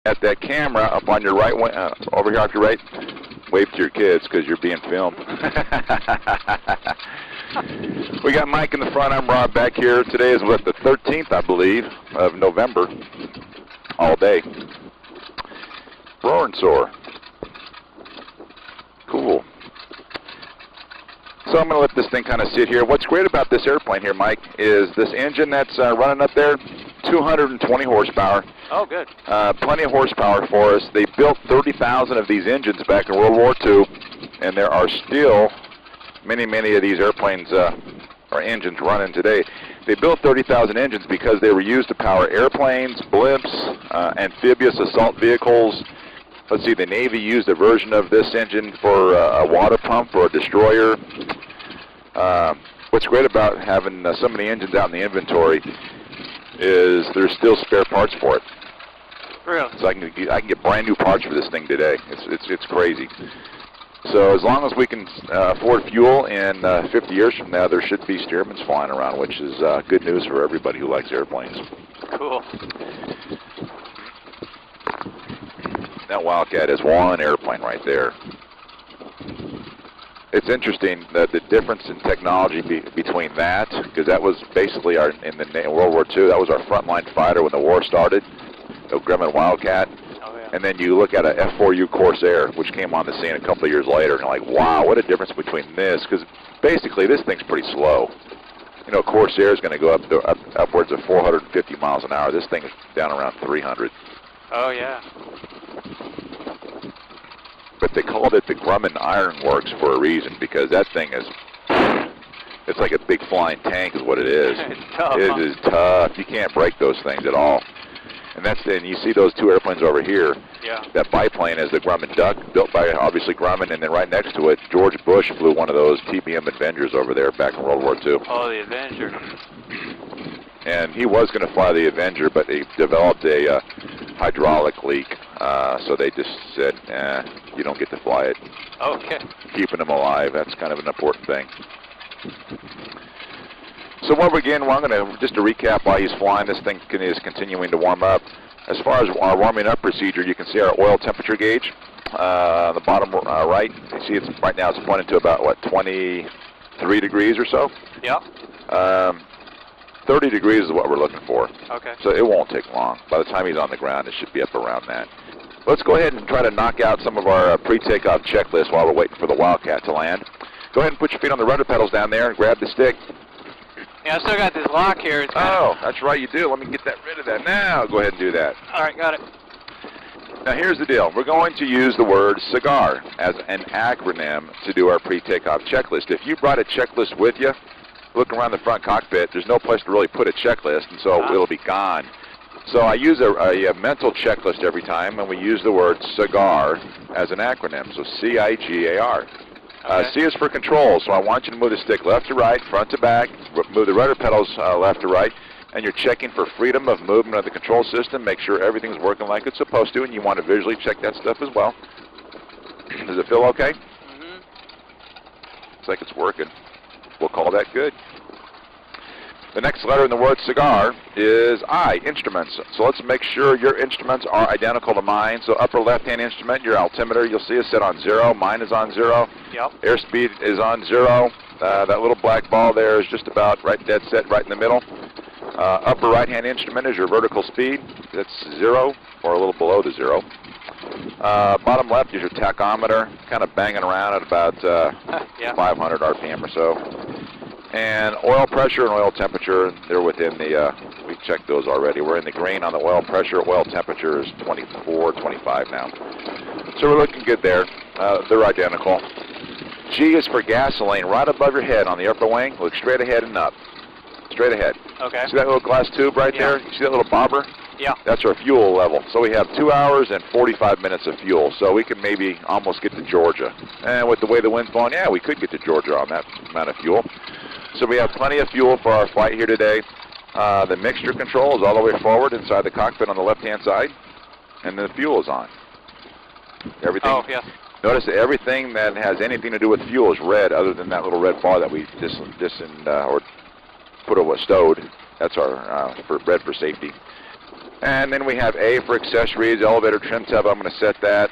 at that camera up on your right, over here off your right. Wave to your kids because you're being filmed. We got Mike in the front. I'm Rob back here. Today is what, the 13th, I believe, of November. All day. Roaring sore. Cool. So I'm going to let this thing kind of sit here. What's great about this airplane here, Mike, is this engine that's running up there, 220 horsepower. Oh, good. Plenty of horsepower for us. They built 30,000 of these engines back in World War II, and there are still many of these airplanes or engines running today. They built 30,000 engines because they were used to power airplanes, blimps, amphibious assault vehicles. Let's see, the Navy used a version of this engine for a water pump for a destroyer. What's great about having so many engines out in the inventory is there's still spare parts for it. Really? So I can get brand new parts for this thing today. It's crazy. So as long as we can afford fuel in 50 years from now, there should be Stearmans flying around, which is good news for everybody who likes airplanes. Cool. That Wildcat is one airplane right there. It's interesting that the difference in technology between that, because that was basically in World War II, that was our frontline fighter when the war started, the Grumman Wildcat. Oh, yeah. And then you look at a F4U Corsair, which came on the scene a couple of years later, and you're like, wow, what a difference between this, because basically this thing's pretty slow. You know, Corsair is going to go upwards of 450 miles an hour. This thing is down around 300. Oh, yeah. But they called it the Grumman Iron Works for a reason, because that thing is, it's like a big flying tank is what it is. It's tough. It is tough. You can't break those things at all. And you see those two airplanes over here. Yeah. That biplane is the Grumman Duck, built by obviously Grumman, and then right next to it, George Bush flew one of those TBM Avengers over there back in World War II. Oh, the Avenger. And he was going to fly the Avenger, but he developed a hydraulic leak, so they just said, you don't get to fly it. Okay. Keeping him alive, that's kind of an important thing. So I'm going to, just to recap while he's flying, this thing is continuing to warm up. As far as our warming up procedure, you can see our oil temperature gauge on the bottom right. You see right now it's pointing to about, 23 degrees or so? Yep. 30 degrees is what we're looking for. Okay. So it won't take long. By the time he's on the ground, it should be up around that. Let's go ahead and try to knock out some of our pre-takeoff checklist while we're waiting for the Wildcat to land. Go ahead and put your feet on the rudder pedals down there and grab the stick. Yeah, I still got this lock here. It's that's right, you do. Let me get rid of that now. Go ahead and do that. All right, got it. Now here's the deal. We're going to use the word CIGAR as an acronym to do our pre-takeoff checklist. If you brought a checklist with you, look around the front cockpit, there's no place to really put a checklist, and so it'll be gone. So I use a mental checklist every time, and we use the word CIGAR as an acronym, so C-I-G-A-R. Okay. C is for control, so I want you to move the stick left to right, front to back, move the rudder pedals left to right, and you're checking for freedom of movement of the control system, make sure everything's working like it's supposed to, and you want to visually check that stuff as well. Does it feel okay? Mm-hmm. Looks like it's working. We'll call that good. The next letter in the word CIGAR is I, instruments. So let's make sure your instruments are identical to mine. So upper left-hand instrument, your altimeter, you'll see is set on 0. Mine is on 0. Yep. Airspeed is on 0. That little black ball there is just about dead set right in the middle. Upper right-hand instrument is your vertical speed. That's 0 or a little below the 0. Bottom left is your tachometer, kind of banging around at about 500 RPM or so. And oil pressure and oil temperature, they're within the, we checked those already. We're in the green on the oil pressure. Oil temperature is 24, 25 now. So we're looking good there. They're identical. G is for gasoline, right above your head on the upper wing. Look straight ahead and up. Straight ahead. Okay. See that little glass tube right there? You see that little bobber? Yeah. That's our fuel level. So we have 2 hours and 45 minutes of fuel. So we can maybe almost get to Georgia. And with the way the wind's blowing, yeah, we could get to Georgia on that amount of fuel. So we have plenty of fuel for our flight here today. The mixture control is all the way forward inside the cockpit on the left-hand side. And the fuel is on. Everything. Oh, yeah. Notice that everything that has anything to do with fuel is red, other than that little red bar that we or put stowed. That's our red for safety. And then we have A for accessories, elevator trim tab. I'm going to set that.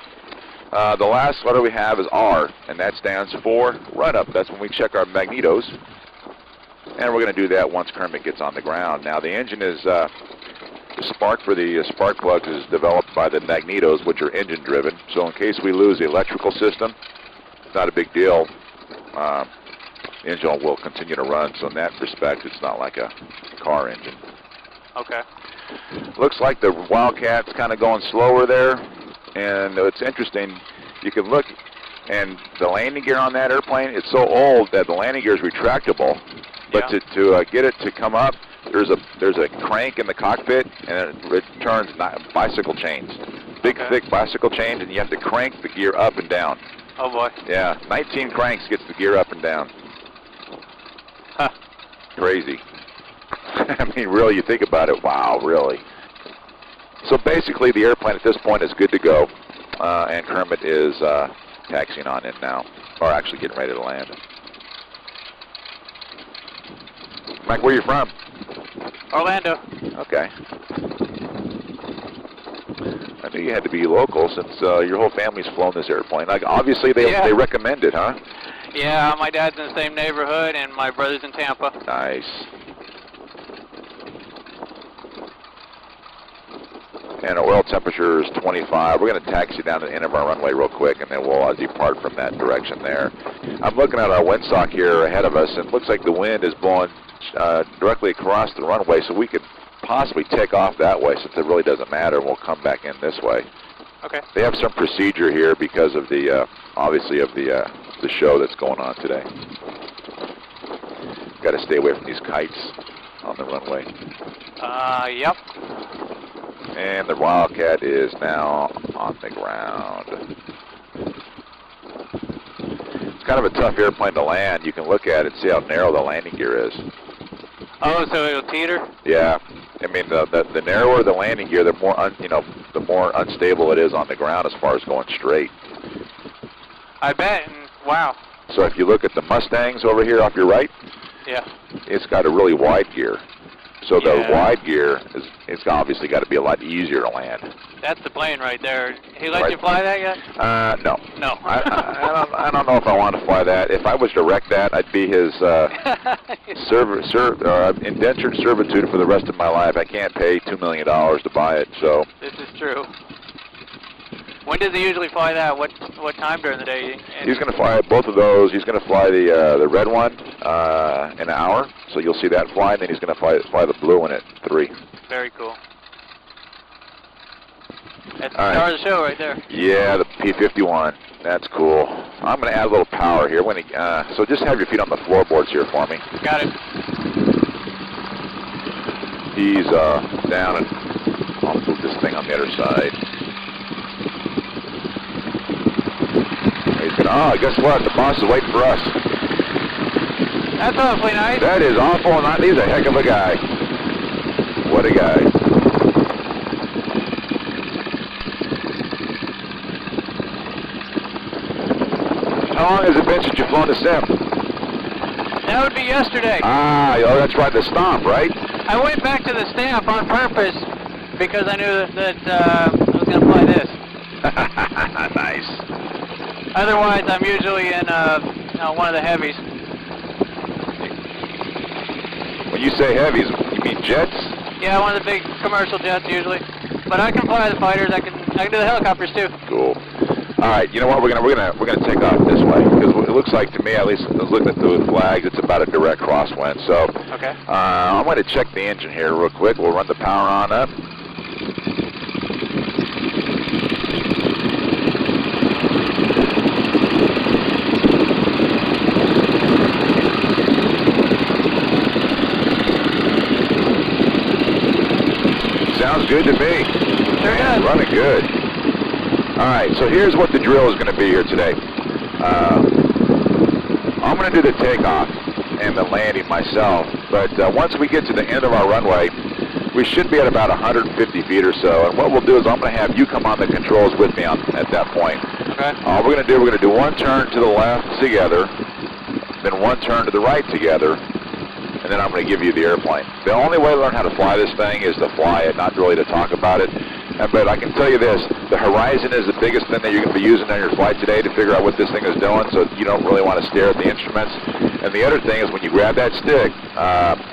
The last letter we have is R, and that stands for run-up. That's when we check our magnetos. And we're going to do that once Kermit gets on the ground. Now, the engine is, the spark for the spark plugs is developed by the magnetos, which are engine-driven. So in case we lose the electrical system, it's not a big deal. The engine will continue to run, so in that respect, it's not like a car engine. Okay. Looks like the Wildcat's kind of going slower there, and it's interesting. You can look, and the landing gear on that airplane, it's so old that the landing gear is retractable. But Yeah. to get it to come up, there's a crank in the cockpit, and it turns bicycle chains, big Okay. thick bicycle chains, and you have to crank the gear up and down. Oh boy. Yeah, 19 cranks gets the gear up and down. Huh. Crazy. I mean, really, you think about it, wow, really. So basically, the airplane at this point is good to go, and Kermit is taxiing on in now, or actually getting ready to land. Mike, where are you from? Orlando. Okay. I knew you had to be local since your whole family's flown this airplane. Like, obviously, they recommend it, huh? Yeah, my dad's in the same neighborhood, and my brother's in Tampa. Nice. And our oil temperature is 25. We're going to taxi down to the end of our runway real quick, and then we'll depart from that direction there. I'm looking at our windsock here ahead of us, and it looks like the wind is blowing directly across the runway, so we could possibly take off that way since it really doesn't matter, and we'll come back in this way. Okay. They have some procedure here because of the, obviously, of the show that's going on today. Got to stay away from these kites on the runway. Yep. And the Wildcat is now on the ground. It's kind of a tough airplane to land. You can look at it and see how narrow the landing gear is. Oh, so it'll teeter? Yeah. I mean, the narrower the landing gear, the more the more unstable it is on the ground as far as going straight. I bet. And wow. So if you look at the Mustangs over here off your right, Yeah. it's got a really wide gear. So the Yeah. wide gear it's obviously got to be a lot easier to land. That's the plane right there. He let Right. you fly that yet? No. No. I don't know if I want to fly that. If I was to wreck that, I'd be his indentured servitude for the rest of my life. I can't pay $2 million to buy it. So This is true. When does he usually fly that? What time during the day? And he's going to fly both of those. He's going to fly the red one in an hour, so you'll see that fly, and then he's going to fly the blue one at 3. Very cool. That's the All right. star of the show right there. Yeah, the P-51. That's cool. I'm going to add a little power here. So just have your feet on the floorboards here for me. Got it. He's down, and I'll move this thing on the other side. Guess what? The boss is waiting for us. That's awfully nice. That is awful. He's a heck of a guy. What a guy. How long has it been since you've flown the sim? That would be yesterday. Oh, that's right, the stomp, right? I went back to the stamp on purpose because I knew that I was going to fly this. Nice. Otherwise, I'm usually in one of the heavies. When you say heavies, you mean jets? Yeah, one of the big commercial jets usually. But I can fly the fighters. I can do the helicopters too. Cool. All right, you know what? We're gonna take off this way because it looks like to me, at least, I was looking at the flags. It's about a direct crosswind. So Okay. I'm going to check the engine here real quick. We'll run the power on up. Sounds good to me. Sure does. Running good. All right, so here's what the drill is going to be here today. I'm going to do the takeoff and the landing myself, but once we get to the end of our runway, we should be at about 150 feet or so, and what we'll do is I'm going to have you come on the controls with me at that point. Okay. All we're going to do one turn to the left together, then one turn to the right together, and then I'm going to give you the airplane. The only way to learn how to fly this thing is to fly it, not really to talk about it. But I can tell you this, the horizon is the biggest thing that you're going to be using on your flight today to figure out what this thing is doing, so you don't really want to stare at the instruments. And the other thing is when you grab that stick,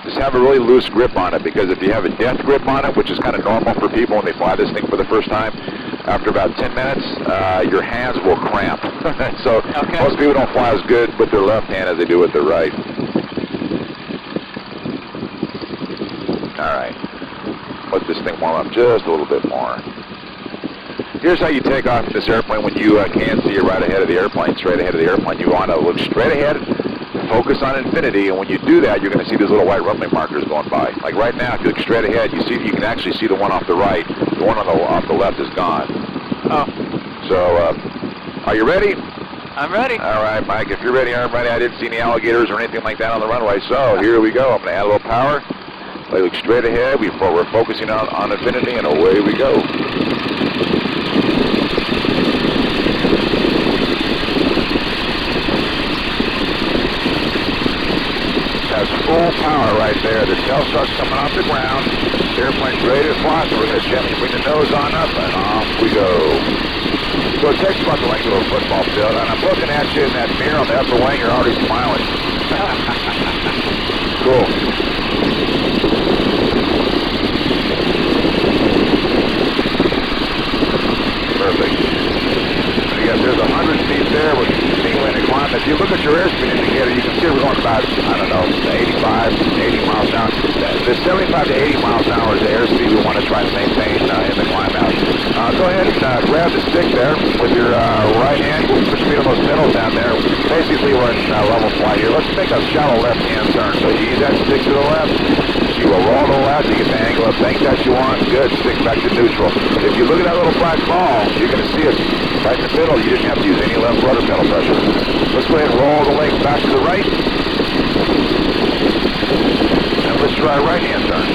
just have a really loose grip on it, because if you have a death grip on it, which is kind of normal for people when they fly this thing for the first time, after about 10 minutes, your hands will cramp. So most people don't fly as good with their left hand as they do with their right. All right. Let this thing warm up just a little bit more. Here's how you take off this airplane when you can't see it right ahead of the airplane, straight ahead of the airplane. You want to look straight ahead, focus on infinity, and when you do that, you're going to see these little white rumbling markers going by. Like right now, if you look straight ahead, you can actually see the one off the right. The one off the left is gone. Oh. So, are you ready? I'm ready. All right, Mike, if you're ready, I'm ready. I didn't see any alligators or anything like that on the runway, so here we go. I'm going to add a little power. We look straight ahead. We're focusing on infinity, and away we go. That's full power right there. The tail starts coming off the ground. The airplane's ready to fly, so we're going to gently bring the nose on up, and off we go. So it takes about the length of a football field, and I'm looking at you in that mirror on the upper wing. You're already smiling. Cool. Perfect. Yes, there's 100 feet there with single and climb. If you look at your airspeed indicator, you can see we're going about, I don't know, 85, 80 miles an hour. The 75 to 80 miles an hour is the airspeed we want to try to maintain in the climb out. Go ahead and grab the stick there with your right hand. Push me to those pedals down there. Basically, we're in level flight here. Let's make a shallow left-hand turn. So you use that stick to the left. You will roll to the left. You get the angle of bank that you want. Good. Stick back to neutral. If you look at that little black ball, you're going to see it right in the middle. You didn't have to use any left rudder pedal pressure. Let's go ahead and roll the legs back to the right. And let's try a right-hand turn.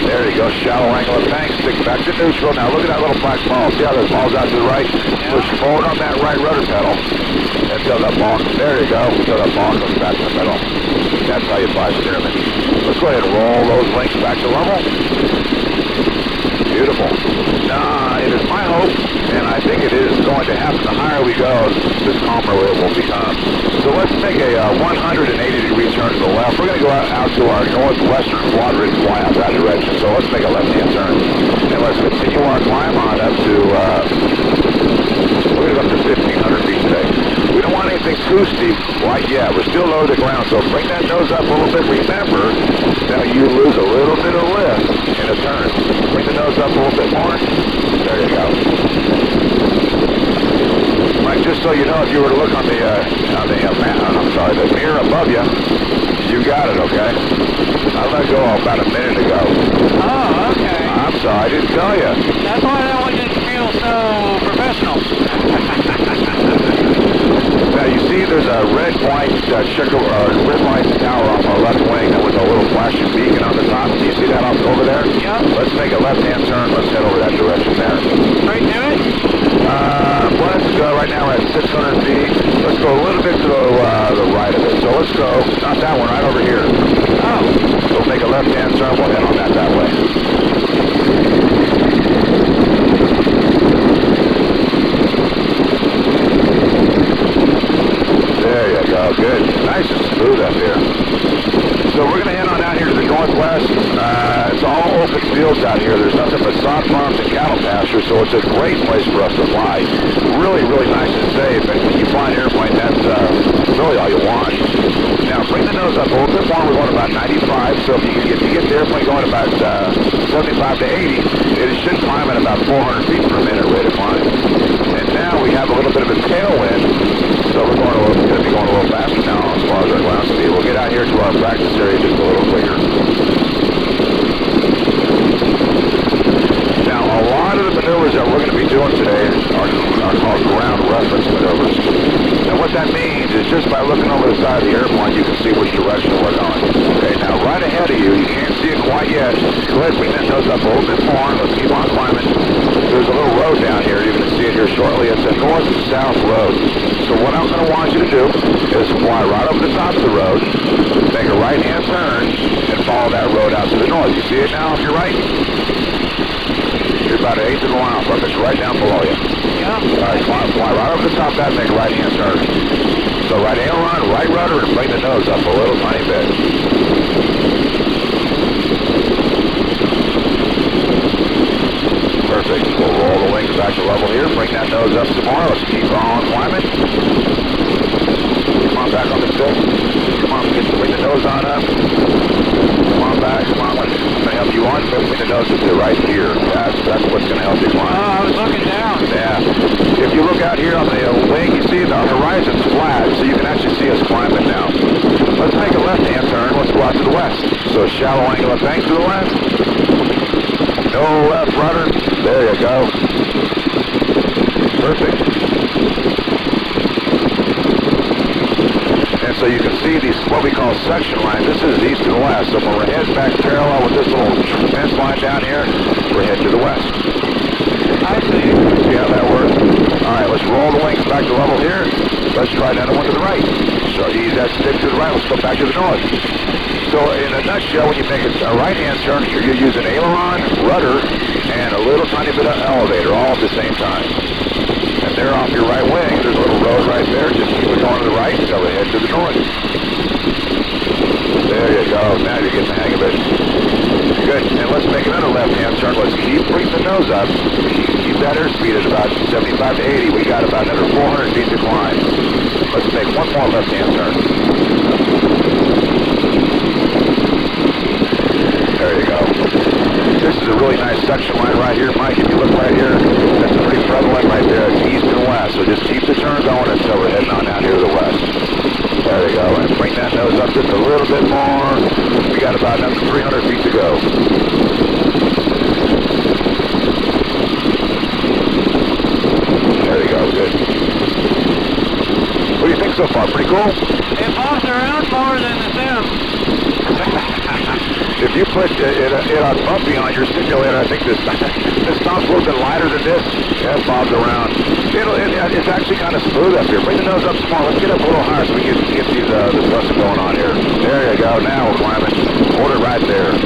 There you go, shallow angle of bank, stick back to neutral. Now look at that little black ball. See how this ball's out to the right? Push forward on that right rudder pedal until that ball, there you go, until that ball comes back to the middle. That's how you fly Stearman. Let's go ahead and roll those links back to level. Beautiful. It is my hope, and I think it is going to happen. The higher we go, the calmer it will become. So let's make a 180-degree turn to the left. We're going to go out to our northwestern quadrant and fly out that direction. So let's make a left-hand turn. And let's continue our climb on up to, we're going to go up to 1,500 feet today. We don't want anything too steep quite yet. We're still low to the ground, so bring that nose up a little bit. Remember, now you lose a little bit of lift in a turn. Bring the nose up a little bit more. There you go. Mike, just so you know, if you were to look on the mirror above you, you got it, okay? I let go about a minute ago. Oh, okay. I'm sorry, I didn't tell you. That's why that one didn't feel so professional. Now you see there's a red light tower off our left wing with a little flashing beacon on the top. Do you see that over there? Yep. Let's make a left-hand turn. Let's head over that direction there. Right to it? Let's go. Right now we're at 600 feet. Let's go a little bit to the right of it. So let's go, not that one, right over here. Oh. So make a left-hand turn. We'll head on that way. There you go. Good. Nice and smooth up here. So we're going to head on out here to the northwest. It's all open fields out here. There's nothing but sod farms and cattle pastures, so it's a great place for us to fly. Really, really nice and safe. And when you fly an airplane, that's really all you want. Now, bring the nose up a little bit more. We're going about 95, so if you get the airplane going about 75 to 80, it should climb at about 400 feet per minute rate of climb. And now we have a little bit of a tailwind, so we're going to be going a little faster now as far as our ground speed. We'll get out here to our practice area just a little quicker. Now, a lot of the maneuvers that we're going to be doing today are called ground reference maneuvers. And what that means is just by looking over the side of the airplane, you can see which direction we're going. Okay, now right ahead of you, you can't see it quite yet. Go ahead and bring that nose up a little bit more. Let's keep on climbing. there's a little road down here. You're going to see it here shortly. It's a north-south road. So what I'm going to want you to do is fly right over the top of the road, make a right-hand turn, and follow that road out to the north. You see it now off your right? You're about 1/8 of a mile from it. It's right down below you. Yeah. All right, fly right over the top of that and make a right-hand turn. So right aileron, right rudder, and bring the nose up a little tiny bit. Perfect. We'll roll the wings back to level here. Bring that nose up some more. Let's keep on climbing. Come on back on the tip. Come on, bring the nose on up. Come on back. Come on. I'm going to help you on. Bring the nose up to right here. That's what's going to help you climb. Oh, I was looking down. Yeah. If you look out here on the wing, you see the horizon's flat, so you can actually see us climbing now. Let's make a left-hand turn. Let's go out to the west. So shallow angle of bank to the left. No left rudder. There you go. Perfect. And so you can see these, what we call section lines. This is east and west. So when we're heading back parallel with this little fence line down here, we're heading to the west. I see. See how that works? All right, let's roll the wings back to level here. Let's try another one to the right. So that stick to the right. Let's go back to the north. So in a nutshell, when you make a right-hand turn, you're using aileron, rudder, and a little tiny bit of elevator all at the same time. And there off your right wing, there's a little road right there. Just keep it going to the right until we head to the north. There you go. Now you're getting the hang of it. Good. And let's make another left-hand turn. Let's keep bringing the nose up. Keep that airspeed at about 75 to 80. We got about another 400 feet to climb. Let's make one more left-hand turn. There you go. This is a really nice section line right here, Mike. If you look right here, that's pretty prevalent right there. It's east and west. So just keep the turn going until we're heading on out here to the west. There you go. And bring that nose up just a little bit more. We got about another 300 feet to go. There you go. Good. What do you think so far? Pretty cool? It bumps around more than the sim. If you put it on bumpy on your simulator, I think this top's a little bit lighter than this. Yeah, it bobs around. It's actually kind of smooth up here. Bring the nose up some more. Let's get up a little higher so we can get these thrusts going on here. There you go. Now we're climbing. Hold it right there.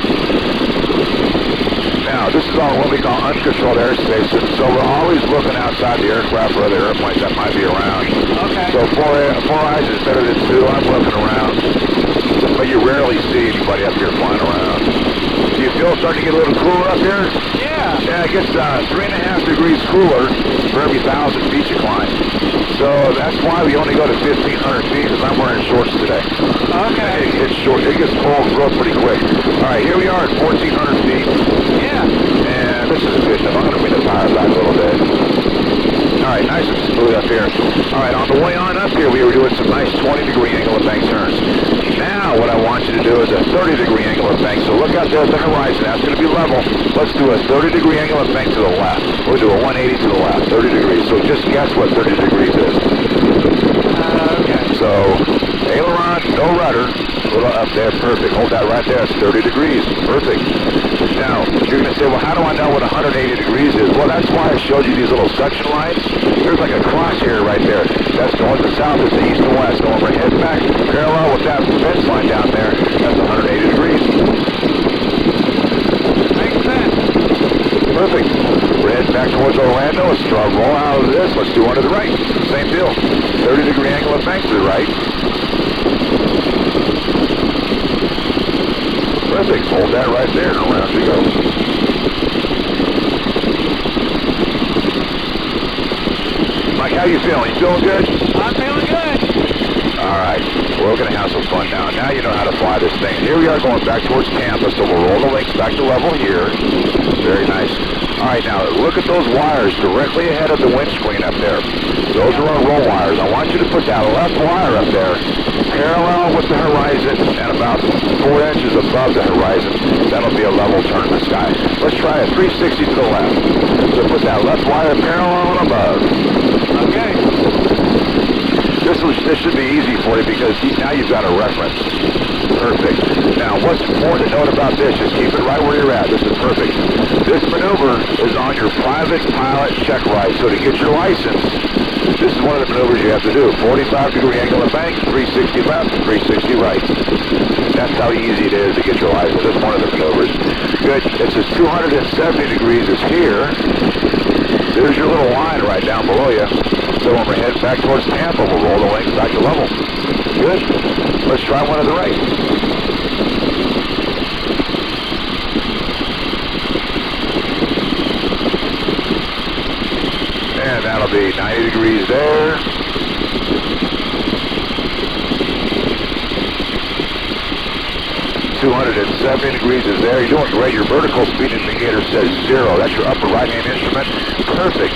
Now, this is on what we call uncontrolled airspace, so we're always looking outside the aircraft for other airplanes that might be around. Okay. So four eyes is better than two. I'm looking around. But you rarely see anybody up here flying around. Do you feel it's starting to get a little cooler up here? Yeah. Yeah, it gets 3.5 degrees cooler for every 1,000 feet you climb. So that's why we only go to 1,500 feet, because I'm wearing shorts today. Okay. It gets cold real pretty quick. All right, here we are at 1,400 feet. Yeah. And this is good enough. I'm going to bring the tire back a little bit. All right, nice and smooth up here. All right, on the way on up here, we were doing some nice 20-degree angle of bank turns. Now, what I want you to do is a 30-degree angle of bank. So look out there at the horizon. That's going to be level. Let's do a 30-degree angle of bank to the left. We'll do a 180 to the left, 30 degrees. So just guess what 30 degrees is. Okay. So aileron, no rudder. A little up there, perfect. Hold that right there. It's 30 degrees. Perfect. Now, you're going to say, well, how do I know what 180 degrees is? Well, that's why I showed you these little section lines. There's like a crosshair right there. That's north and south. It's the east and west. So when we're heading back parallel with that fence line down there, that's 180 degrees. Makes sense. Perfect. We're heading back towards Orlando. Let's roll out of this. Let's do one to the right. Same deal. 30-degree angle of bank to the right. Perfect. Hold that right there and around we go. Mike, how you feeling? You feeling good? I'm feeling good. All right. We're going to have some fun now. Now you know how to fly this thing. Here we are going back towards Tampa, so we'll roll the wings back to level here. Very nice. All right, now look at those wires directly ahead of the windscreen up there. Those are our roll wires. I want you to put that left wire up there parallel with the horizon and about 4 inches above the horizon. That'll be a level turn in the sky. Let's try a 360 to the left. So put that left wire parallel and above. Okay. This should be easy for you because now you've got a reference. Perfect. Now, what's important to note about this, just keep it right where you're at. This is perfect. This maneuver is on your private pilot check ride. So to get your license, this is one of the maneuvers you have to do. 45-degree angle of bank, 360 left, 360 right. That's how easy it is to get your license. That's one of the maneuvers. Good. It says 270 degrees is here. There's your little line right down below you. So when we head back towards Tampa, we'll roll the wings back to level. Good. Let's try one to the right. And that'll be 90 degrees there. .270 degrees is there. You're doing great. Your vertical speed indicator says 0. That's your upper right-hand instrument. Perfect.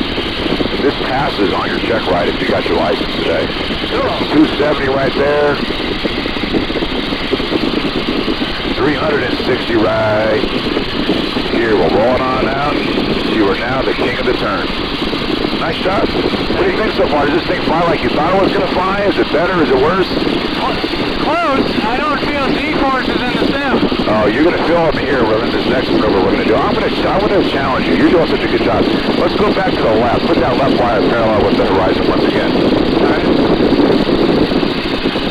This passes on your check ride if you got your license today. 270 right there. 360 right here. We'll roll it on out. You are now the king of the turn. Nice job. What do you think so far? Does this thing fly like you thought it was going to fly? Is it better? Is it worse? Close. I don't feel G-forces in the stem. Oh, you're going to feel them here in this next maneuver we're going to do. I'm going to challenge you. You're doing such a good job. Let's go back to the left. Put that left wire parallel with the horizon once again.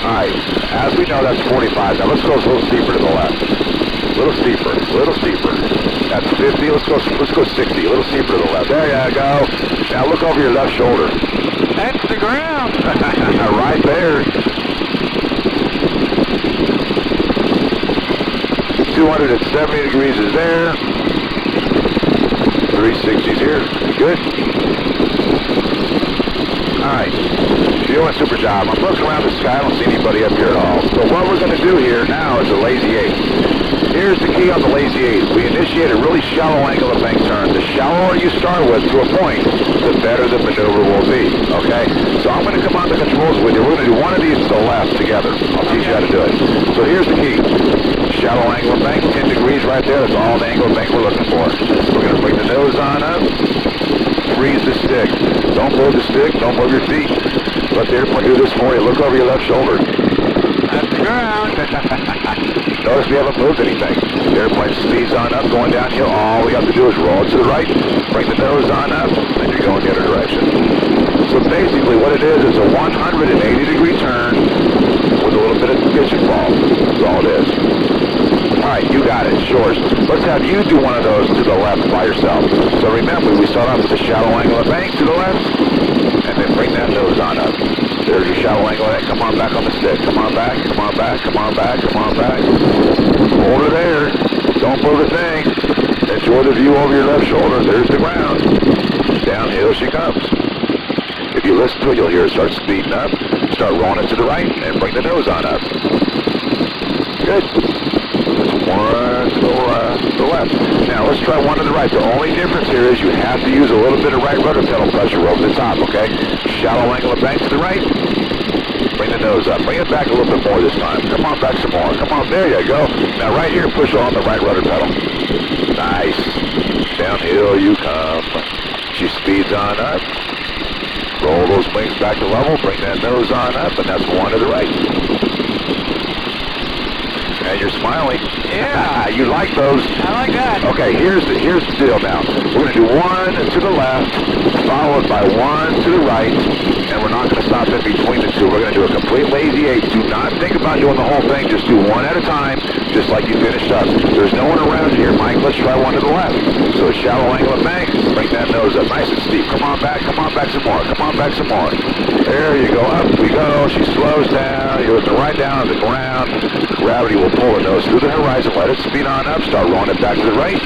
All right. As we know, that's 45. Now let's go a little steeper to the left. A little steeper. A little steeper. That's 50. Let's go 60. A little steeper to the left. There you go. Now look over your left shoulder. That's the ground. Right there. 270 degrees is there. 360's here. Good. All right. You're doing a super job. I'm looking around the sky. I don't see anybody up here at all. So what we're going to do here now is a lazy 8. Here's the key on the lazy 8. We initiate a really shallow angle of bank turn. The shallower you start with to a point, the better the maneuver will be. Okay? So I'm going to come on the controls with you. We're going to do one of these to the left together. I'll teach you how to do it. So here's the key. Shallow angle of bank, 10 degrees right there. That's all the angle of bank we're looking for. We're going to bring the nose on up. Freeze the stick. Don't move the stick. Don't move your feet. Let the airplane do this for you. Look over your left shoulder. That's the ground. Notice we haven't moved anything. The airplane speeds on up, going downhill. All we have to do is roll it to the right, bring the nose on up, and you're going the other direction. So basically what it is a 180-degree turn with a little bit of pitch and fall. That's all it is. All right, you got it. Shores. Let's have you do one of those to the left by yourself. So remember, we start off with a shallow angle of bank to the left, and then bring that nose on up. There's your shallow angle. Come on back on the stick. Come on back. Come on back. Come on back. Come on back. Hold her there. Don't move a thing. Enjoy the view over your left shoulder. There's the ground. Downhill she comes. If you listen to it, you'll hear it start speeding up. Start rolling it to the right, and bring the nose on up. Good. One to the left. Now let's try one to the right. The only difference here is you have to use a little bit of right rudder pedal pressure over the top, okay? Shallow angle of bank to the right. Bring the nose up. Bring it back a little bit more this time. Come on, back some more. Come on, there you go. Now right here, push on the right rudder pedal. Nice. Downhill you come. She speeds on up. Roll those wings back to level. Bring that nose on up, and that's one to the right. And you're smiling. Yeah. You like those. I like that. Okay, here's the deal now. We're going to do one to the left, followed by one to the right, and we're not going to stop in between the two. We're going to do a complete lazy 8. Do not think about doing the whole thing. Just do one at a time, just like you finished up. There's no one around here, Mike. Let's try one to the left. So a shallow angle of bank. Bring that nose up nice and steep. Come on back some more. Come on back some more. There you go. Up we go. She slows down. You're looking right down to the ground. Gravity will pull the nose through the horizon. Let it speed on up. Start rolling it back to the right.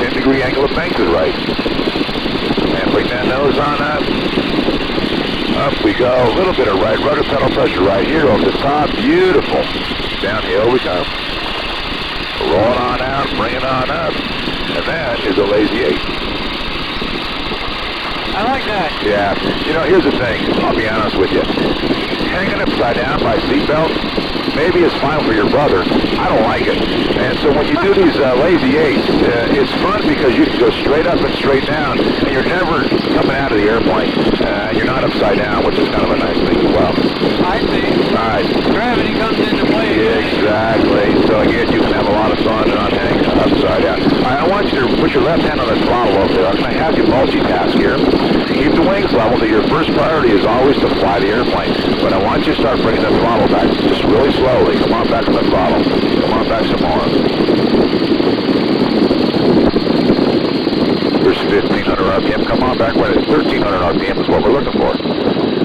10-degree angle of bank to the right. And bring that nose on up. Up we go. A little bit of right rudder pedal pressure right here over the top. Beautiful. Downhill we come. Roll it on out. Bring it on up. And that is a lazy 8. I like that. Yeah. You know, here's the thing. I'll be honest with you. Hanging upside down by seatbelt, maybe it's fine for your brother. I don't like it. And so when you do these lazy 8s, it's fun because you can go straight up and straight down, and you're never coming out of the airplane. You're not upside down, which is kind of a nice thing as well. I see. All right. Gravity comes into play Exactly. So again, you can have a lot of fun not hanging upside down. I want you to put your left hand on the throttle over there. I'm going to have you multitask here. Keep the wings level. That your first priority is always to fly the airplane. But I want you to start bringing the throttle back just really slowly. Come on back on the throttle. Come on back some more. There's 1,500 RPM. Come on back right at 1,300 RPM is what we're looking for.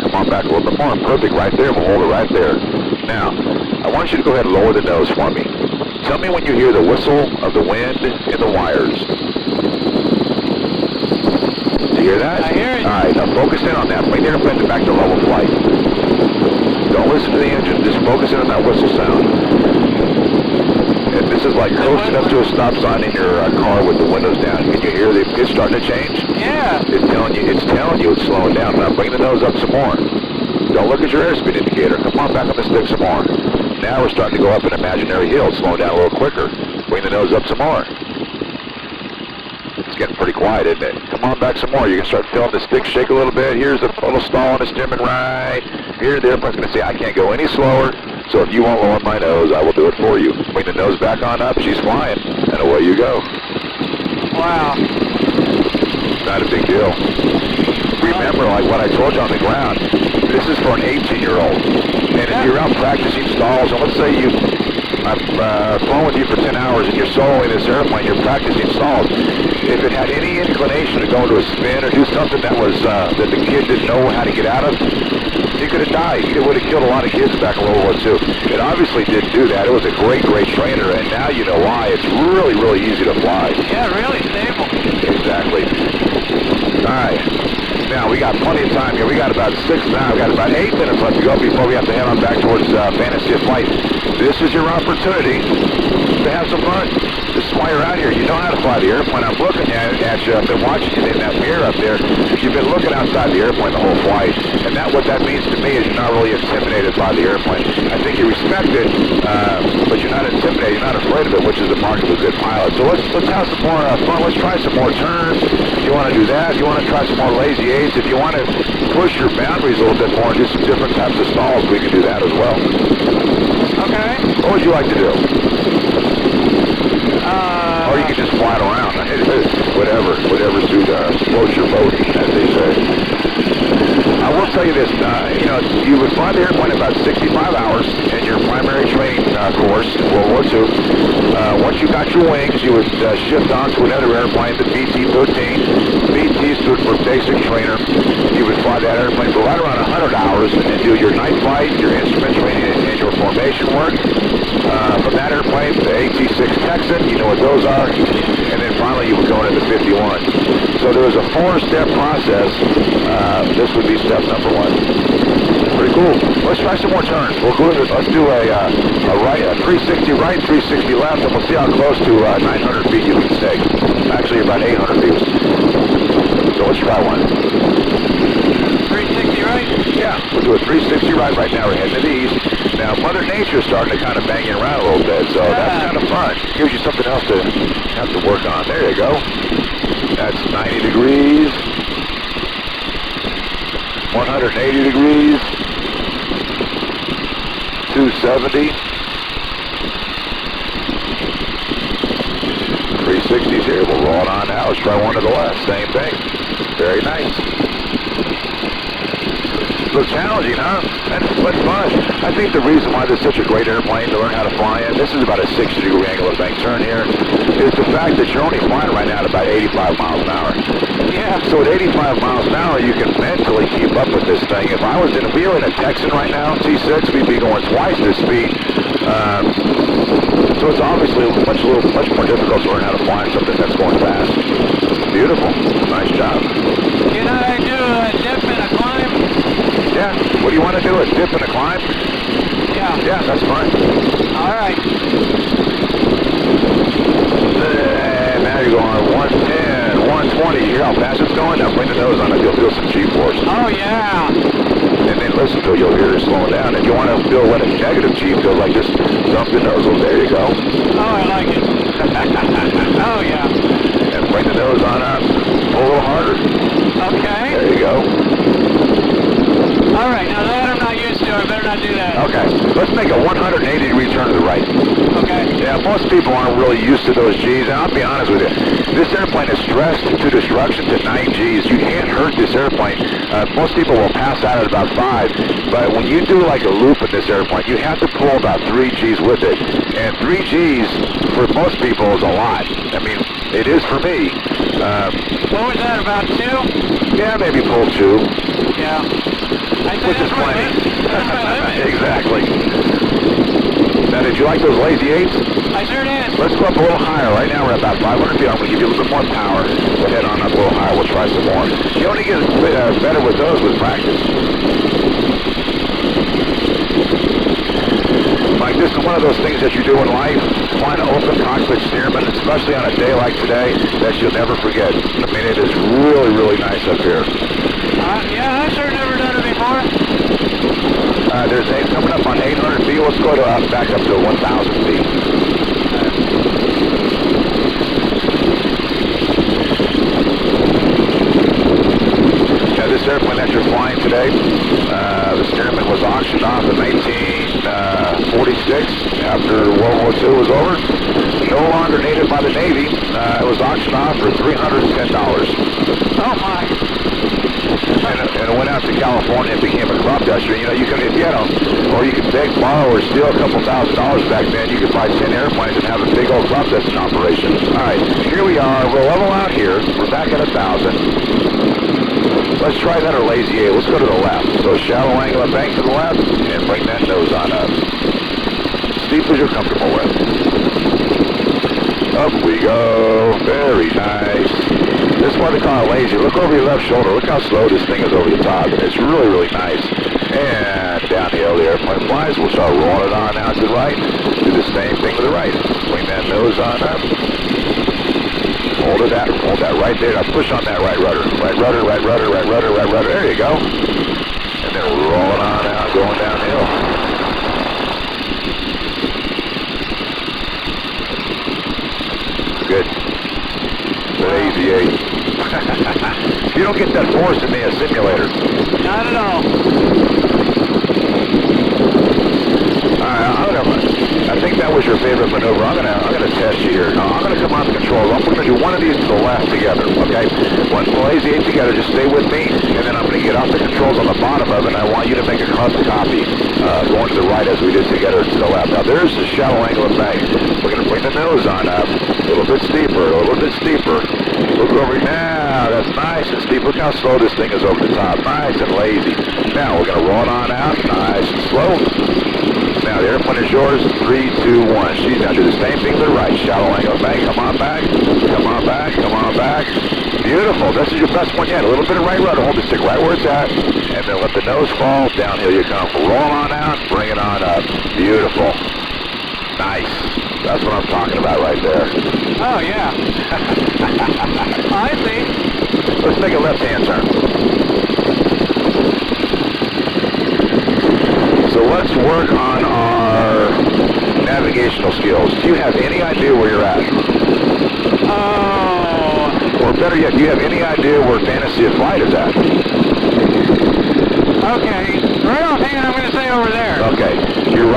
Come on back a little bit more. Perfect right there. We'll hold it right there. Now, I want you to go ahead and lower the nose for me. Tell me when you hear the whistle of the wind in the wires. Do you hear that? I hear it. All right, now focus in on that. Bring the airplane back to level flight. Don't listen to the engine. Just focus in on that whistle sound. And this is like coasting up to a stop sign in your car with the windows down. Can you hear it's starting to change? Yeah. It's telling you it's slowing down. Now bring the nose up some more. Don't look at your airspeed indicator. Come on back on the stick some more. Now we're starting to go up an imaginary hill. It's slowing down a little quicker. Bring the nose up some more. It's getting pretty quiet, isn't it? Come on back some more. You can start feeling the stick shake a little bit. Here's the little stall on the steering right. Here the airplane's going to say, I can't go any slower. So if you won't lower my nose, I will do it for you. Bring the nose back on up. She's flying. And away you go. Wow. Not a big deal. Remember, like what I told you on the ground, this is for an 18-year-old. And if you're out practicing stalls, and let's say I've flown with you for 10 hours and you're soloing this airplane, you're practicing stalls. If it had any inclination to go into a spin or do something that was that the kid didn't know how to get out of, he could have died. It would have killed a lot of kids back in World War II. It obviously didn't do that. It was a great, great trainer, and now you know why. It's really, really easy to fly. Yeah, really stable. Exactly. All right. Now, we got plenty of time here. We got about 8 minutes left to go before we have to head on back towards Fantasy of Flight. This is your opportunity to have some fun. This is why you're out here. You know how to fly the airplane. I'm looking at you. I've been watching you in that mirror up there. You've been looking outside the airplane the whole flight. And what that means to me is you're not really intimidated by the airplane. I think you respect it, but you're not intimidated. You're not afraid of it, which is the mark of a good pilot. So let's have some more fun. Let's try some more turns. If you want to do that, if you want to try some more lazy eights, if you want to push your boundaries a little bit more and do some different types of stalls, we can do that as well. Okay. What would you like to do? Or you can just fly it around. Whatever floats your boat, as they say. I will tell you this, you would fly the airplane about 65 hours in your primary training course in World War II. Once you got your wings, you would shift on to another airplane, the BT-13. BT stood for Basic Trainer. You would fly that airplane for right around 100 hours and do your night flight, your instrument training, and your formation work. From that airplane, the AT-6 Texan, you know what those are. And then finally you would go into the 51. So there was a 4-step process. This would be step number 1. Pretty cool. Let's try some more turns. Let's do a 360 right, 360 left, and we'll see how close to 900 feet you can stay. Actually, about 800 feet. So let's try one. 360 right? Yeah, we'll do a 360 right now. We're heading to the east. Now, Mother Nature's starting to kind of bang you around a little bit, so that's kind of fun. Gives you something else to have to work on. There you go. That's 90 degrees. 180 degrees. 270. 360s here. We'll roll it on now. Let's try one to the left. Same thing. Very nice. A little challenging, huh? But fun. I think the reason why this is such a great airplane to learn how to fly in, this is about a 60-degree angle of bank turn here, is the fact that you're only flying right now at about 85 miles an hour. Yeah. So at 85 miles an hour, you can mentally keep up with this thing. If we were in a Texan right now, T6, we'd be going twice this speed. So it's obviously much more difficult to learn how to fly something that's going fast. Beautiful. Nice job. You know how to do a dip and a climb? Yeah. What do you want to do? A dip and a climb? Yeah. Yeah, that's fine. All right. And now you're going 110, 120. You hear how fast it's going? Now bring the nose on it. You'll feel some G-force. Oh, yeah. And then listen to it. You'll hear it slowing down. If you want to feel what a negative G feels like, just dump the nose. There you go. Oh, I like it. Oh, yeah. And bring the nose on up. Pull a little harder. Okay. There you go. All right. Now that I'm not used to. I better not do that. Okay, let's make a 180-degree turn to the right. Okay. Yeah, most people aren't really used to those G's, and I'll be honest with you. This airplane is stressed to destruction to 9 G's. You can't hurt this airplane. Most people will pass out at about 5, but when you do like a loop in this airplane, you have to pull about 3 G's with it. And 3 G's for most people is a lot. I mean, it is for me. What was that, about 2? Yeah, maybe pull 2. Yeah. I think Which is that's my plenty. limit. That's my limit. Exactly. Now, did you like those lazy 8s? I sure did. Let's go up a little higher. Right now we're at about 500 feet. I'm going to give you a little bit more power. Go ahead on up a little higher. We'll try some more. You only get better with those with practice. Like this is one of those things that you do in life. Find an open cockpit steerman, especially on a day like today, that you'll never forget. I mean, it is really, really nice up here. Yeah, I've sure never done it before. There's 8 coming up on 800 feet. Let's go to back up to 1,000 feet. Now, this airplane that you're flying today, the steerman was auctioned off in 1946 after World War II was over. No longer needed by the Navy. It was auctioned off for $310. Oh, my. And it went out to California and became a crop duster. You know, you can, if you had or you could beg, borrow, or steal a couple $1,000s back then. You could buy 10 airplanes and have a big old crop dusting operation. All right, here we are. We're level out here. We're back at 1,000. Let's try that or lazy 8. Let's go to the left. So shallow angle of bank to the left and bring that nose on up. Steep as you're comfortable with. Up we go. Very nice. This is why they call it lazy. Look over your left shoulder. Look how slow this thing is over the top. It's really, really nice. And downhill the airplane flies. We'll start rolling it on out to the right. Do the same thing to the right. Bring that nose on up. Hold that right there. Now push on that right rudder. Right rudder, right rudder, right rudder, right rudder. There you go. And then roll it on out, going downhill. Good. Lazy 8. You don't get that force in a simulator. Not at all. I think that was your favorite maneuver. I'm gonna test you here. Now, I'm gonna come off the controls. I'm gonna do one of these to the left together, okay? One lazy 8 together. Just stay with me, and then I'm gonna get off the controls on the bottom of it, and I want you to make a custom copy going to the right as we did together to the left. Now, there's the shallow angle of bank. We're gonna bring the nose on up, a little bit steeper, a little bit steeper. Look over now. That's nice and steep. Look how slow this thing is over the top. Nice and lazy. Now we're gonna roll it on out, nice and slow. Now the airplane is yours. 3, 2, 1. She's now do the same thing to the right. Shallow angle bank. Come on back. Come on back. Come on back. Beautiful. This is your best one yet. A little bit of right rudder. Hold the stick right where it's at. And then let the nose fall. Downhill you come. Roll on out. Bring it on up. Beautiful. Nice. That's what I'm talking about right there. Oh, yeah. I see. Let's make a left-hand turn. So let's work on our navigational skills. Do you have any idea where you're at? Oh. Or better yet, do you have any idea where Fantasy of Flight is at? Okay. Right offhand, I'm going to say over there. Okay. You're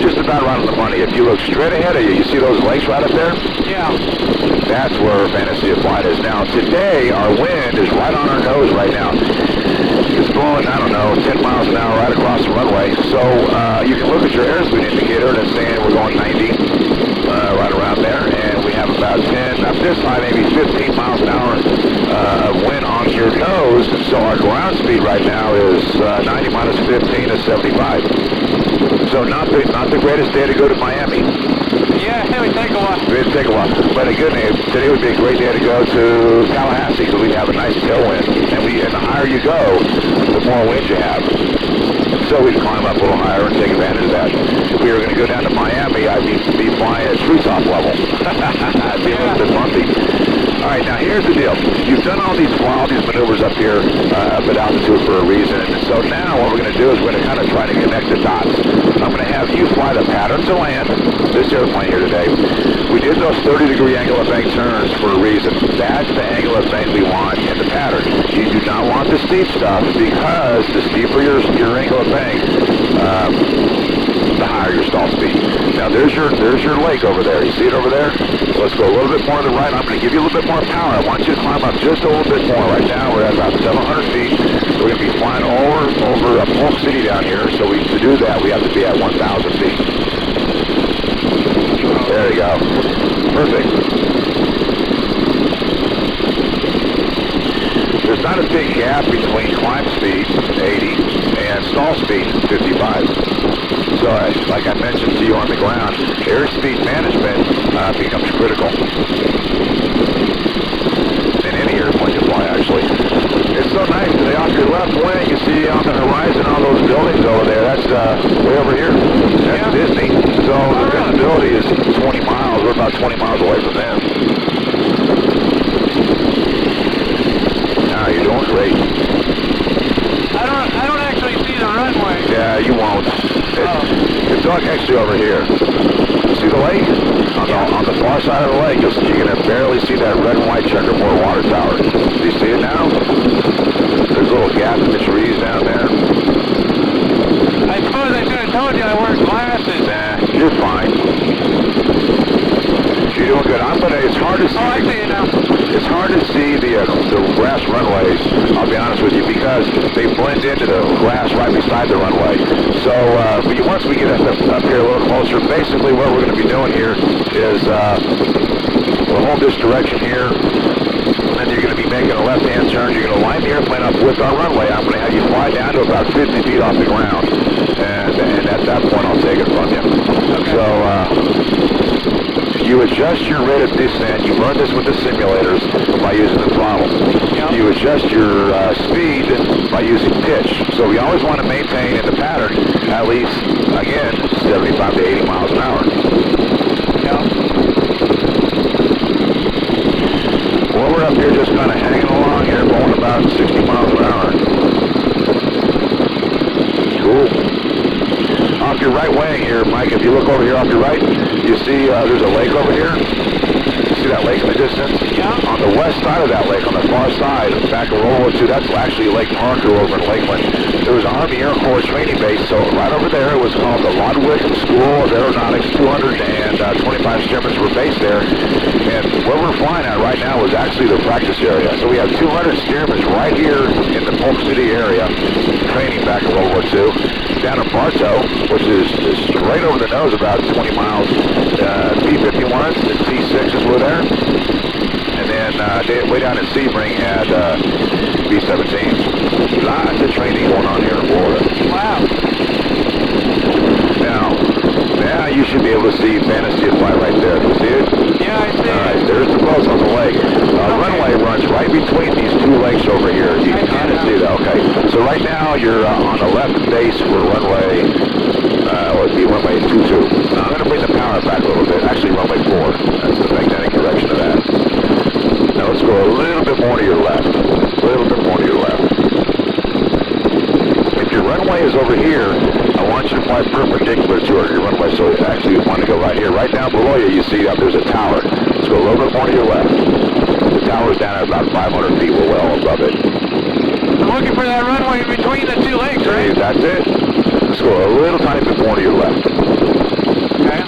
just about right on the money. If you look straight ahead of you, you see those lakes right up there? Yeah. That's where Fantasy of Flight is. Now, today, our wind is right on our nose right now. It's blowing, I don't know, 10 miles an hour right across the runway. So you can look at your airspeed indicator and it's saying we're going 90, right around there. And we have about 10, up this high, maybe 15 miles an hour of wind on your nose. So our ground speed right now is 90 minus 15 is 75. So not the greatest day to go to Miami. Yeah, it would take a while. It'd take a while. But a good day, today would be a great day to go to Tallahassee because we'd have a nice tailwind. And the higher you go, the more wind you have. So we'd climb up a little higher and take advantage of that. If we were going to go down to Miami, I'd be flying at treetop level. I'd be a little bit bumpy. All right, now here's the deal. You've done all these maneuvers up here up at altitude for a reason. And so now what we're going to do is we're going to kind of try to connect the dots. I'm going to have you fly the pattern to land, this airplane here today. We did those 30-degree angle of bank turns for a reason. That's the angle of bank we want in the pattern. You do not want the the steep stuff because the steeper your angle of bank, the higher your stall speed. Now there's your lake over there. You see it over there? So let's go a little bit more to the right. I'm going to give you a little bit more power. I want you to climb up just a little bit more. Right now we're at about 700 feet. We're going to be flying over Polk City down here. So to do that, we have to be at 1,000 feet. There you go. Perfect. There's not a big gap between climb speed, 80, and stall speed, 55. So, like I mentioned to you on the ground, airspeed management becomes critical. In any airplane you fly, actually. It's so nice today. Off your left wing, you see on the horizon all those buildings over there. That's way over here. That's Disney. So the visibility is 20 miles. We're about 20 miles away from them. Now, you're doing great. I don't actually see the runway. Yeah, you won't. It's actually over here. See the lake? On the far side of the lake, you're going to barely see that red and white checkerboard water tower. Do you see it now? There's a little gap in the trees down there. I suppose I should have told you I wear glasses. Nah, you're fine. You're doing good. It's hard to see. Oh, I see it now. It's hard to see the grass runways, I'll be honest with you, because they blend into the grass right beside the runway. So once we get up here a little closer, basically what we're going to be doing here is we'll hold this direction here, and then you're going to be making a left-hand turn. You're going to line the airplane up with our runway. I'm going to have you fly down to about 50 feet off the ground, and at that point I'll take it from you. Okay. So you adjust your rate of descent. You learn this with the simulators by using the throttle. Yep. You adjust your speed by using pitch. So we always want to maintain in the pattern at least, again, 75 to 80 miles an hour. Yep. Well, we're up here just kind of hanging along here, going about 60 miles an hour. Cool. Off your right wing here, Mike, if you look over here off your right, you see there's a lake over here. You see that lake in the distance? Yeah. On the west side of that lake, on the far side, back of World War II, that's actually Lake Parker over in Lakeland. There was an Army Air Corps training base, so right over there it was called the Lodwick School of Aeronautics. 225 Stearmans were based there. And where we're flying at right now is actually the practice area. So we have 200 Stearmans right here in the Polk City area, training back in World War II. Down in Bartow, which is right over the nose, about 20 miles. B-51s and T-6s were there. And then way down in Sebring had B-17s. Lots of training going on here in Florida. Wow. Now you should be able to see Fantasy of Flight right there. Do you see it? Yeah, I see it. All right, there's the boats on the lake. Runway runs right between these two lakes over here. You can kind of see that. Okay. So right now you're on the left base for runway, or it'd be runway 22. Now I'm going to bring the power back a little bit. Actually, runway 4. That's the magnetic direction of that. Now let's go a little bit more to your left. A little bit more to your left. If your runway is over here, I want you to fly perpendicular to your runway. So actually you want to go right here. Right down below you, you see there's a tower. Let's go a little bit more to your left. The tower's down at about 500 feet. We're well above it. I'm looking for that runway in between the two lakes, right? Hey, that's it. Let's go a little tiny bit more to your left. Okay.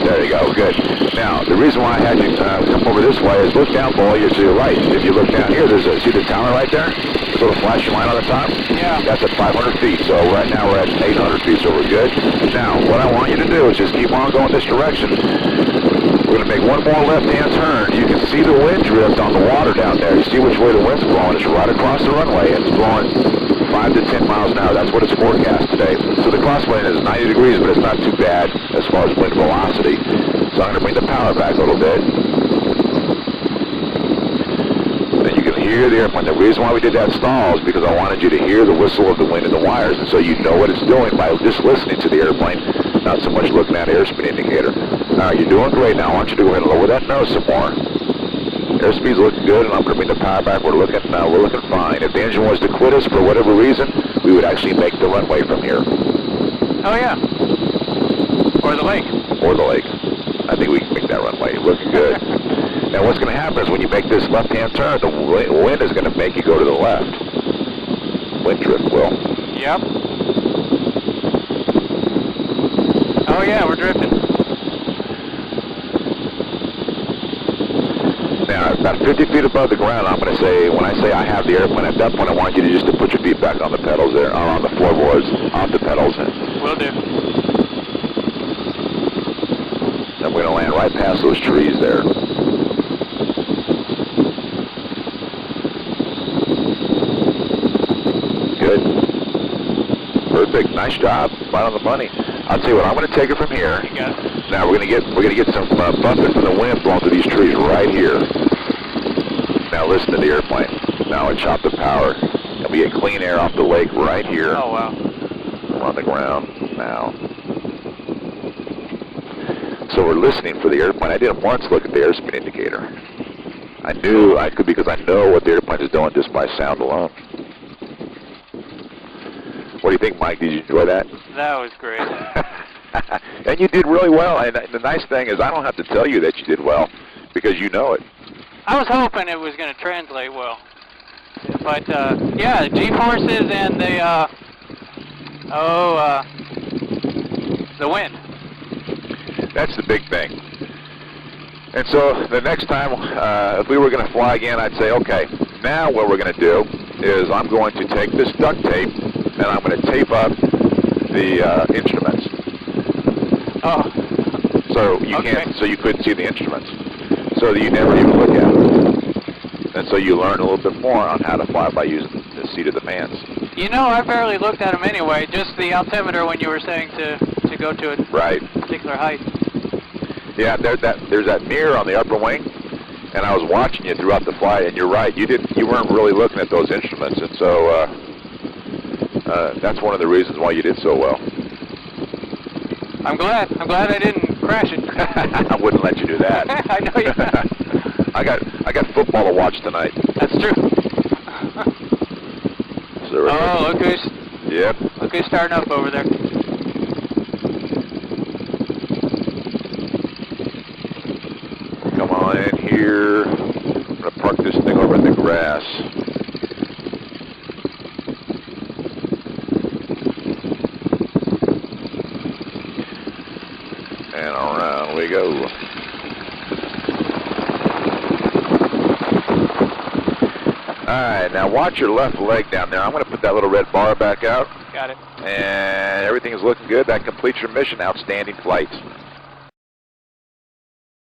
There you go. Good. Now, the reason why I had you come over this way is look down below you to your right. If you look down here, see the tower right there? This little flashing line on the top? Yeah. That's at 500 feet. So right now we're at 800 feet, so we're good. Now, what I want you to do is just keep on going this direction. We're going to make one more left-hand turn. You can see the wind drift on the water down there. You see which way the wind's blowing. It's right across the runway. It's blowing 5 to 10 miles an hour. That's what it's forecast today. So the crosswind is 90 degrees, but it's not too bad as far as wind velocity. So I'm going to bring the power back a little bit. And you can hear the airplane. The reason why we did that stall is because I wanted you to hear the whistle of the wind in the wires, and so you know what it's doing by just listening to the airplane, not so much looking at the airspeed indicator. All right, you're doing great now. I want you to go ahead and lower that nose some more. Airspeed's looking good, and I'm going to bring the power back. We're looking fine. If the engine was to quit us for whatever reason, we would actually make the runway from here. Oh, yeah. Or the lake. Or the lake. I think we can make that runway. Looking good. Now what's going to happen is when you make this left-hand turn, the wind is going to make you go to the left. Wind drift will. Yep. Oh yeah, we're drifting. Now, about 50 feet above the ground, I'm going to say, when I say I have the airplane, at that point I want you to just to put your feet back on the pedals there, or on the floorboards, off the pedals. Will do. And we're going to land right past those trees there. Good. Perfect. Nice job. Right on the money. I'll tell you what, I'm going to take it from here. You got it. Now we're going to get some buffet from the wind blowing through these trees right here. Now listen to the airplane. Now I chop the power, and we get clean air off the lake right here. Oh wow. We're on the ground now. So we're listening for the airplane. I didn't once look at the airspeed indicator. I knew I could because I know what the airplane is doing just by sound alone. What do you think, Mike? Did you enjoy that? That was great. And you did really well. And the nice thing is I don't have to tell you that you did well because you know it. I was hoping it was going to translate well. But, yeah, G-forces and the wind. That's the big thing. And so the next time, if we were going to fly again, I'd say, okay, now what we're going to do is I'm going to take this duct tape and I'm going to tape up the instruments. Oh. So you Okay. can't, so you couldn't see the instruments. So that you never even look at them. And so you learn a little bit more on how to fly by using the seat of the pants. You know, I barely looked at them anyway, just the altimeter when you were saying to go to a Right. particular height. Yeah, there's that mirror on the upper wing, and I was watching you throughout the flight, and you're right, you weren't really looking at those instruments, and so that's one of the reasons why you did so well. I'm glad I didn't crash it. I wouldn't let you do that. I know you. I got football to watch tonight. That's true. So, Oh, look who's yep. starting up over there. Come on in here. I'm gonna park this thing over in the grass. And around we go. Alright, now watch your left leg down there. I'm going to put that little red bar back out. Got it. And everything is looking good. That completes your mission. Outstanding flight.